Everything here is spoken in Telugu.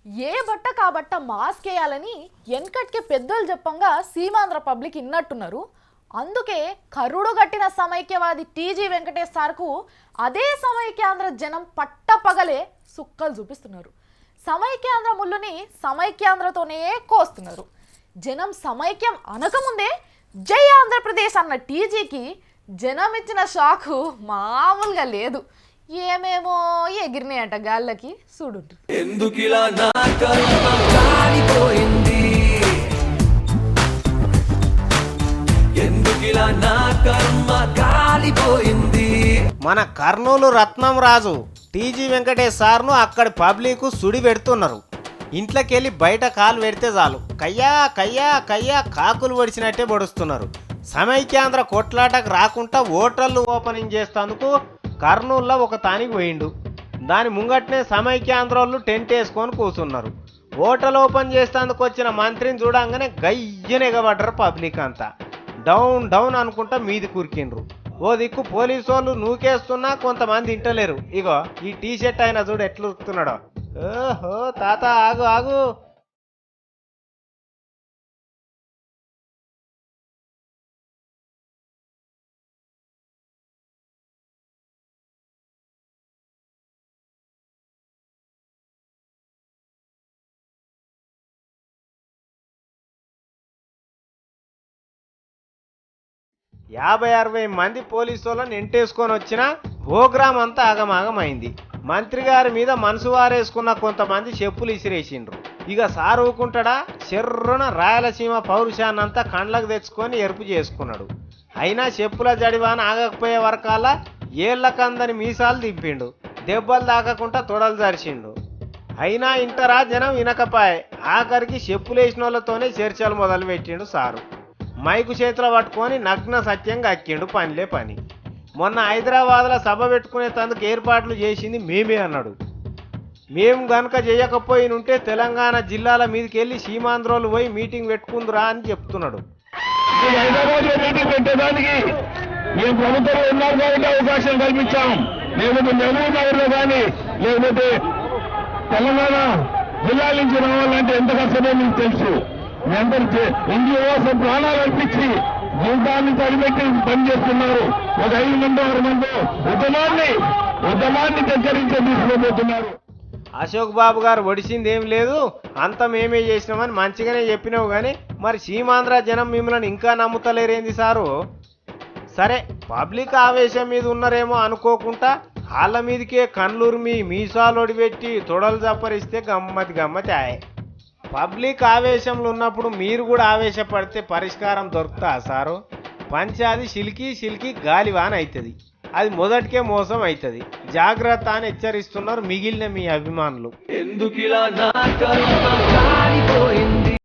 ఏ బట్ట కాబట్ట మాస్క్ వేయాలని వెనకటికే పెద్దలు చెప్పంగా సీమాంధ్ర పబ్లిక్ ఇన్నట్టున్నారు. అందుకే కరుడు గట్టిన సమైక్యవాది టీజీ వెంకటేష్ సార్కు అదే సమైక్యాంధ్ర జనం పట్టపగలే సుక్కలు చూపిస్తున్నారు. సమైక్యాంధ్ర ముళ్ళుని సమైక్యాంధ్రతోనే కోస్తున్నారు. జనం సమైక్యం అనకముందే జై ఆంధ్రప్రదేశ్ అన్న టీజీకి జనం ఇచ్చిన షాకు మామూలుగా లేదు. ఏమేమో ఎగిరినాయట గాళ్ళకి చూడు. ఎందుకిలా నా కర్మ కాలిపోయింది, ఎందుకిలా నా కర్మ కాలిపోయింది. మన కర్నూలు రత్నం రాజు టీజీ వెంకటేష్ సార్ను అక్కడి పబ్లిక్ సుడి పెడుతున్నారు. ఇంట్లోకెళ్ళి బయట కాలు పెడితే చాలు కయ్యా కయ్యా కయ్యా కాకులు పడిచినట్టే పడుస్తున్నారు. సమైక్యాంధ్ర కొట్లాటకు రాకుండా హోటళ్ళు ఓపెనింగ్ చేస్తేందుకు కర్నూలులో ఒక తానికి పోయిండు. దాని ముంగట్నే సమైక్యాంధ్రోళ్ళు టెంట్ వేసుకొని కూర్చున్నారు. హోటల్ ఓపెన్ చేసేందుకు వచ్చిన మంత్రిని చూడంగానే గయ్యనెగబడ్డరు పబ్లిక్ అంతా. డౌన్ డౌన్ అనుకుంటా మీది కురికిండ్రు. ఓ దిక్కు పోలీసు వాళ్ళు నూకేస్తున్నా కొంతమంది ఇంటలేరు. ఇగో ఈ టీషర్ట్ అయినా చూడు ఎట్లా ఉరుకుతున్నాడో. ఓహో తాత ఆగు ఆగు. యాభై 60 మంది పోలీసు వాళ్ళని ఎంటేసుకొని వచ్చిన ప్రోగ్రాం అంతా ఆగమాగమైంది. మంత్రి గారి మీద మనసు వారేసుకున్న కొంతమంది చెప్పులు ఇసిరేసిండ్రు. ఇక సార్ ఊకుంటాడా, చెర్రున రాయలసీమ పౌరుషాన్నంతా కండ్లకు తెచ్చుకొని ఎరుపు చేసుకున్నాడు. అయినా చెప్పుల జడివాన ఆగకపోయే వరకాల ఏళ్లకందని మీసాలు దింపిండు. దెబ్బలు తాకకుండా తొడలు జరిచిండు. అయినా ఇంటరా జనం వినకపాయే. ఆఖరికి చెప్పులేసిన వాళ్ళతోనే చర్చలు మొదలు పెట్టిండు సారు. మైకు చేతిలో పట్టుకొని నగ్న సత్యంగా అక్కిండు పనిలే పని. మొన్న హైదరాబాద్లో సభ పెట్టుకునే తందుకు ఏర్పాట్లు చేసింది మేమే అన్నాడు. మేము గనుక చేయకపోయినుంటే తెలంగాణ జిల్లాల మీదకి వెళ్ళి సీమాంధ్రోలు పోయి మీటింగ్ పెట్టుకుందురా అని చెప్తున్నాడు. హైదరాబాద్ లో మీటింగ్ పెట్టేదానికి మేము ప్రభుత్వంలో ఉన్నారు కాబట్టి అవకాశం కల్పించాం. లేకపోతే నెల్లూరు నగర్లో కానీ లేకపోతే తెలంగాణ జిల్లాల నుంచి రావాలంటే ఎంత కష్టమో మీకు తెలుసు. మీ అందరూ ఇండియా కోసం ప్రాణాలు అర్పించి జీవితాన్ని తడిపెట్టి పనిచేస్తున్నారు. ఒక 5 మంది 6 మంది ఉద్యమాన్ని హెచ్చరించి తీసుకోబోతున్నారు. అశోక్ బాబు గారు ఒడిసింది ఏం లేదు, అంత మేమే చేసినామని మంచిగానే చెప్పినావు. కానీ మరి సీమాంధ్ర జనం మిమ్మల్ని ఇంకా నమ్ముతలేరేంది సారు? సరే పబ్లిక్ ఆవేశం మీద ఉన్నారేమో అనుకోకుండా వాళ్ళ మీదకే కన్నురు మీ మీసాలు ఒడిపెట్టి తొడలు చప్పరిస్తే గమ్మతి ఆయే. పబ్లిక్ ఆవేశంలో ఉన్నప్పుడు మీరు కూడా ఆవేశపడితే పరిష్కారం దొరుకుతా సారు? పంచాది సిలికి గాలివాన అవుతుంది. అది మొదటికే మోసం అవుతుంది. జాగ్రత్త అని హెచ్చరిస్తున్నారు మిగిలిన మీ అభిమానులు. ఎందుకిలా నా కర్మ కాలిపోయింది.